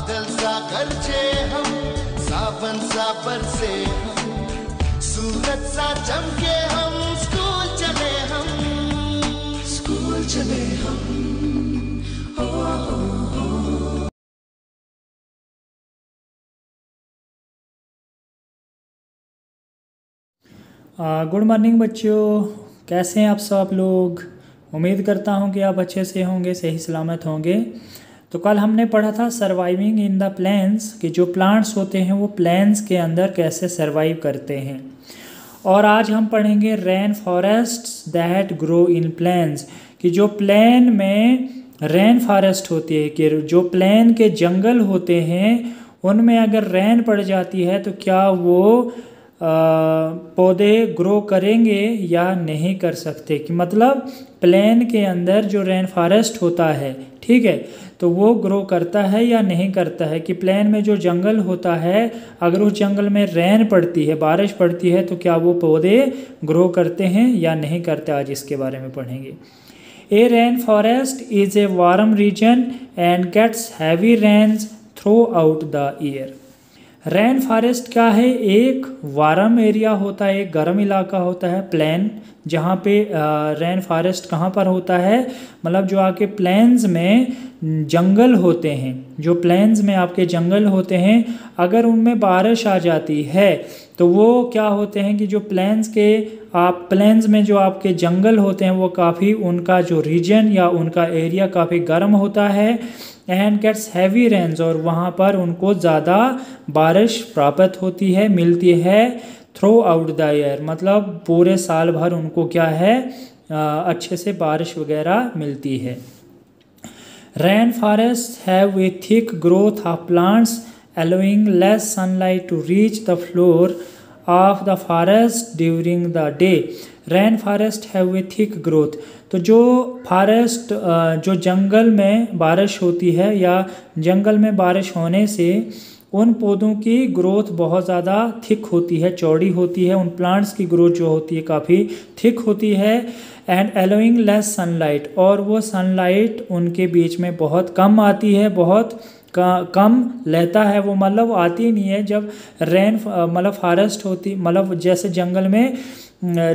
बादल सा गरजे हम, सावन सा बरसे हम, सूरज सा चमके हम, स्कूल चले हम, स्कूल चले हम। गुड मॉर्निंग बच्चों, कैसे हैं आप सब लोग। उम्मीद करता हूं कि आप अच्छे से होंगे, सही सलामत होंगे। तो कल हमने पढ़ा था सर्वाइविंग इन द प्लेन्स, कि जो प्लांट्स होते हैं वो प्लेन्स के अंदर कैसे सर्वाइव करते हैं। और आज हम पढ़ेंगे rain forests that grow in plains, कि जो प्लेन में रेन फॉरेस्ट होती है, कि जो प्लेन के जंगल होते हैं उनमें अगर रेन पड़ जाती है तो क्या वो पौधे ग्रो करेंगे या नहीं कर सकते। कि मतलब प्लेन के अंदर जो रेन फॉरेस्ट होता है, ठीक है, तो वो ग्रो करता है या नहीं करता है। कि प्लेन में जो जंगल होता है अगर उस जंगल में रेन पड़ती है, बारिश पड़ती है, तो क्या वो पौधे ग्रो करते हैं या नहीं करते। आज इसके बारे में पढ़ेंगे। A rain forest is a warm region and gets heavy rains throughout the year. Rain forest क्या है, एक वार्म एरिया होता है, एक गर्म इलाका होता है, प्लेन, जहाँ पे रेन फॉरेस्ट कहाँ पर होता है, मतलब जो आपके प्लेन्स में जंगल होते हैं, जो प्लेन्स में आपके जंगल होते हैं अगर उनमें बारिश आ जाती है तो वो क्या होते हैं कि जो प्लेन्स में जो आपके जंगल होते हैं वो काफ़ी, उनका जो रीजन या उनका एरिया काफ़ी गर्म होता है। एंड गेट्स हैवी रेन्स, और वहाँ पर उनको ज़्यादा बारिश प्राप्त होती है, मिलती है थ्रू आउट द ईयर, मतलब पूरे साल भर उनको क्या है अच्छे से बारिश वगैरह मिलती है। Rain forest have a thick growth of plants allowing less sunlight to reach the floor of the forest during the day. Rain forest have a thick growth, तो जो फॉरेस्ट जो जंगल में बारिश होती है या जंगल में बारिश होने से उन पौधों की ग्रोथ बहुत ज़्यादा थिक होती है, चौड़ी होती है। उन प्लांट्स की ग्रोथ जो होती है काफ़ी थिक होती है। एंड एलोइंग लेस सनलाइट, और वो सनलाइट उनके बीच में बहुत कम आती है, बहुत कम लेता है वो, मतलब आती नहीं है। जब रेन मतलब फॉरेस्ट होती, मतलब जैसे जंगल में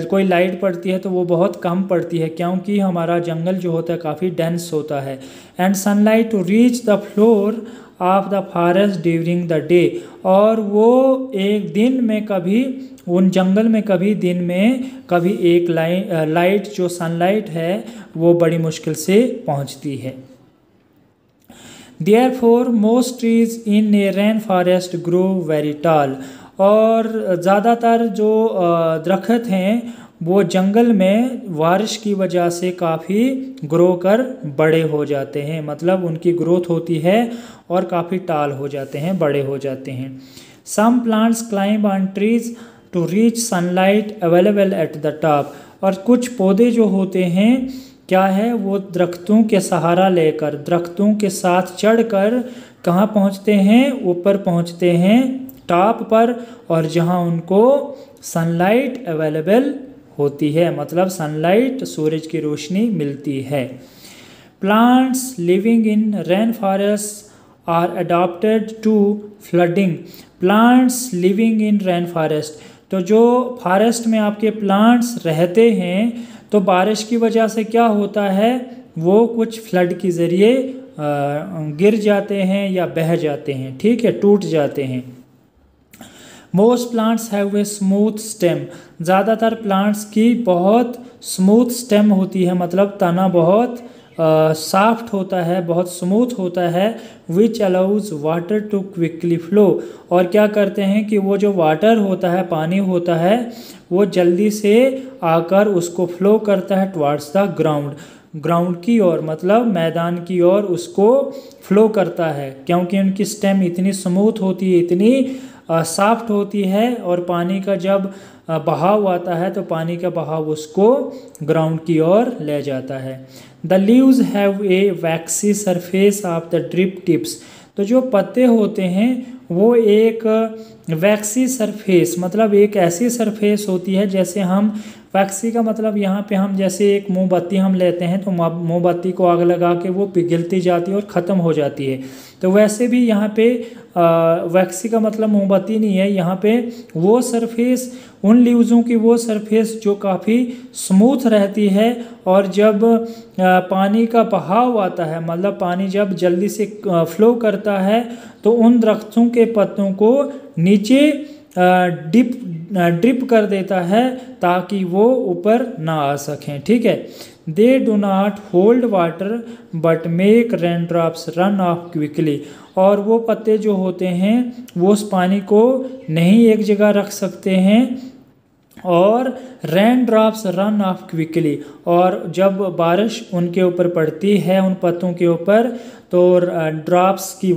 कोई लाइट पड़ती है तो वो बहुत कम पड़ती है, क्योंकि हमारा जंगल जो होता है काफ़ी डेंस होता है। And sunlight to reach the floor of the forest during the day, और वो एक दिन में कभी उन जंगल में कभी दिन में कभी एक लाइट जो सनलाइट है वो बड़ी मुश्किल से पहुंचती है। Therefore, most trees in a rainforest grow very tall, और ज़्यादातर जो दरख्त हैं वो जंगल में बारिश की वजह से काफ़ी ग्रो कर बड़े हो जाते हैं, मतलब उनकी ग्रोथ होती है और काफ़ी टाल हो जाते हैं, बड़े हो जाते हैं। Some plants climb on trees to reach sunlight available at the top, और कुछ पौधे जो होते हैं क्या है, वो दरख्तों के सहारा लेकर, दरख्तों के साथ चढ़कर कहाँ पहुँचते हैं, ऊपर पहुँचते हैं, टॉप पर, और जहाँ उनको सनलाइट अवेलेबल होती है, मतलब सनलाइट, सूरज की रोशनी मिलती है। Plants living in rain forest are adopted to flooding. Plants living in rain forest, तो जो फॉरेस्ट में आपके प्लांट्स रहते हैं तो बारिश की वजह से क्या होता है, वो कुछ फ्लड के ज़रिए गिर जाते हैं या बह जाते हैं, ठीक है, टूट जाते हैं। Most plants have a smooth stem, ज़्यादातर प्लांट्स की बहुत स्मूथ स्टेम होती है, मतलब तना बहुत सॉफ्ट होता है, बहुत स्मूथ होता है। Which allows water to quickly flow, और क्या करते हैं कि वो जो वाटर होता है, पानी होता है, वो जल्दी से आकर उसको फ्लो करता है टुवर्ड्स द ग्राउंड की ओर, मतलब मैदान की ओर उसको फ्लो करता है, क्योंकि उनकी स्टेम इतनी स्मूथ होती है, इतनी सॉफ्ट होती है, और पानी का जब बहाव आता है तो पानी का बहाव उसको ग्राउंड की ओर ले जाता है। The leaves have a vaccine surface of the drip tips, तो जो पत्ते होते हैं वो एक वैक्सी सरफेस, मतलब एक ऐसी सरफेस होती है जैसे हम वैक्सी का मतलब यहाँ पे हम जैसे एक मोमबत्ती हम लेते हैं तो मोमबत्ती को आग लगा के वो पिघलती जाती है और ख़त्म हो जाती है। तो वैसे भी यहाँ पे वैक्सी का मतलब मोमबत्ती नहीं है, यहाँ पे वो सरफेस, उन लीव्सों की वो सरफेस जो काफ़ी स्मूथ रहती है, और जब पानी का बहाव आता है, मतलब पानी जब जल्दी से फ्लो करता है तो उन दरख्तों के पत्तों को नीचे ड्रिप कर देता है ताकि वो ऊपर ना आ सकें। ठीक है। They do not hold water but make rain drops run of quickly. और वो पत्ते जो होते हैं वो उस पानी को नहीं एक जगह रख सकते हैं और rain drops run of quickly. और जब बारिश उनके ऊपर पड़ती है, उन पत्तों के ऊपर, तो ड्रॉप्स की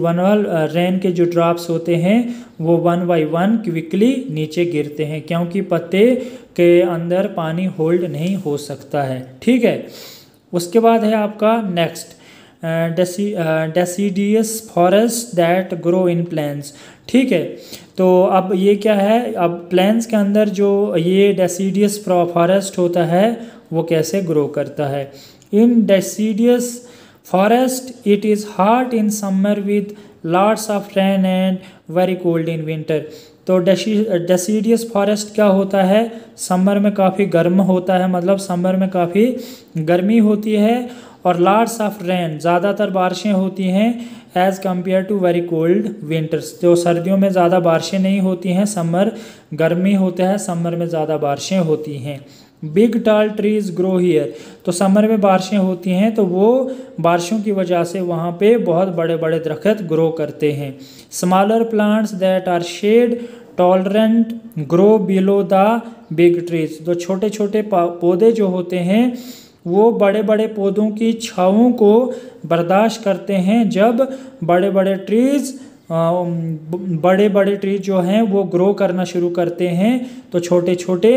रेन के जो ड्रॉप्स होते हैं वो 1 बाय 1 क्विकली नीचे गिरते हैं, क्योंकि पत्ते के अंदर पानी होल्ड नहीं हो सकता है। ठीक है। उसके बाद है आपका next deciduous forest that grow in plains. ठीक है। तो अब ये क्या है, अब प्लेन्स के अंदर जो ये डेसिडियस फॉरेस्ट होता है वो कैसे ग्रो करता है। In deciduous forest it is hot in summer with lots of rain and very cold in winter. तो डेसिडियस फॉरेस्ट क्या होता है, समर में काफ़ी गर्म होता है, मतलब समर में काफ़ी गर्मी होती है, और लॉट्स ऑफ रेन, ज़्यादातर बारिशें होती हैं, as compare to very cold winters. तो सर्दियों में ज़्यादा बारिशें नहीं होती हैं, समर गर्मी होता है, समर में ज़्यादा बारिशें होती हैं। बिग टाल ट्रीज ग्रो हियर। तो समर में बारिशें होती हैं तो वो बारिशों की वजह से वहाँ पे बहुत बड़े बड़े दरख्त ग्रो करते हैं। Smaller plants that are shade tolerant grow below the big trees. तो छोटे छोटे पौधे जो होते हैं वो बड़े बड़े पौधों की छाँवों को बर्दाश्त करते हैं। जब बड़े बड़े ट्रीज जो हैं वो ग्रो करना शुरू करते हैं तो छोटे छोटे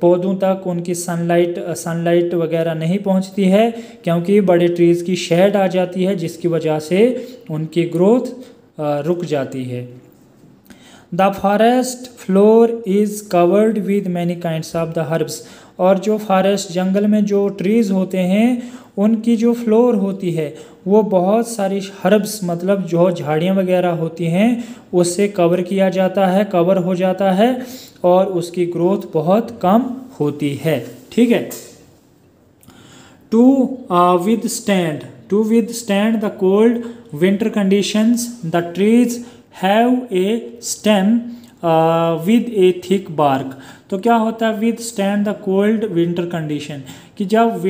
पौधों तक उनकी सनलाइट वगैरह नहीं पहुंचती है, क्योंकि बड़े ट्रीज की शेड आ जाती है जिसकी वजह से उनकी ग्रोथ रुक जाती है। The forest floor is covered with many kinds of the herbs. और जो फॉरेस्ट जंगल में जो ट्रीज़ होते हैं उनकी जो फ्लोर होती है वो बहुत सारी हर्ब्स, मतलब जो झाड़ियाँ वगैरह होती हैं उससे कवर हो जाता है और उसकी ग्रोथ बहुत कम होती है। ठीक है। To withstand the cold winter conditions the trees have a stem with a thick bark. तो क्या होता है withstand the cold winter condition, कि जब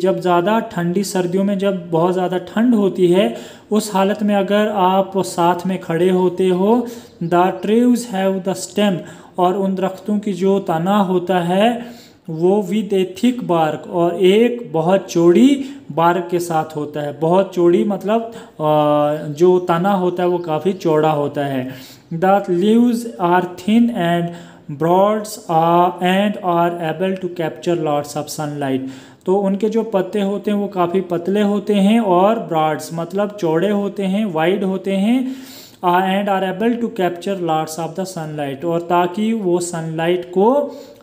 जब ज़्यादा ठंडी सर्दियों में जब बहुत ज़्यादा ठंड होती है उस हालत में अगर आप साथ में खड़े होते हो, the trees have the stem, और उन दरख्तों की जो तना होता है वो विद ए थिक बार्क, और एक बहुत चौड़ी बार्क के साथ होता है। बहुत चौड़ी मतलब जो तना होता है वो काफ़ी चौड़ा होता है। The leaves are thin and broads and are able to capture lots of sunlight. तो उनके जो पत्ते होते हैं वो काफ़ी पतले होते हैं और ब्रॉड्स मतलब चौड़े होते हैं, वाइड होते हैं, and are able to capture lots of the sunlight, और ताकि वो सनलाइट को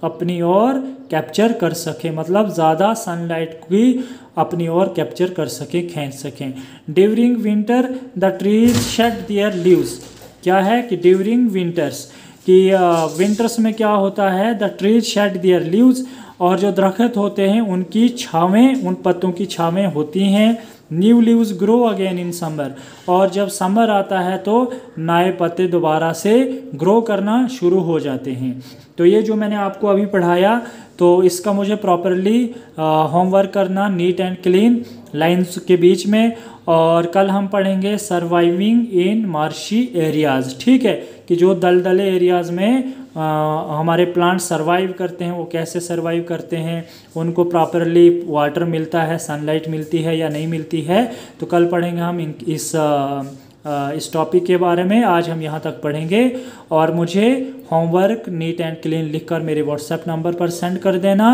अपनी ओर कैप्चर कर सके, मतलब ज़्यादा सनलाइट की अपनी ओर कैप्चर कर सके, खींच सकें। During winter the trees shade there leaves. क्या है कि ड्यूरिंग विंटर्स कि विंटर्स में क्या होता है, the trees shade there leaves, और जो दरख्त होते हैं उनकी छावें, उन पत्तों की छावें होती हैं। New leaves grow again in summer, और जब समर आता है तो नए पत्ते दोबारा से ग्रो करना शुरू हो जाते हैं। तो ये जो मैंने आपको अभी पढ़ाया तो इसका मुझे प्रॉपरली होमवर्क करना, नीट एंड क्लीन लाइंस के बीच में, और कल हम पढ़ेंगे सर्वाइविंग इन मार्शी एरियाज़। ठीक है, कि जो दलदले एरियाज़ में हमारे प्लांट सर्वाइव करते हैं, वो कैसे सर्वाइव करते हैं, उनको प्रॉपरली वाटर मिलता है, सनलाइट मिलती है या नहीं मिलती है। तो कल पढ़ेंगे हम इस टॉपिक के बारे में। आज हम यहाँ तक पढ़ेंगे, और मुझे होमवर्क नीट एंड क्लीन लिखकर मेरे व्हाट्सएप नंबर पर सेंड कर देना।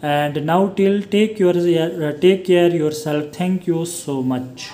And now till take care yourself. Thank you so much.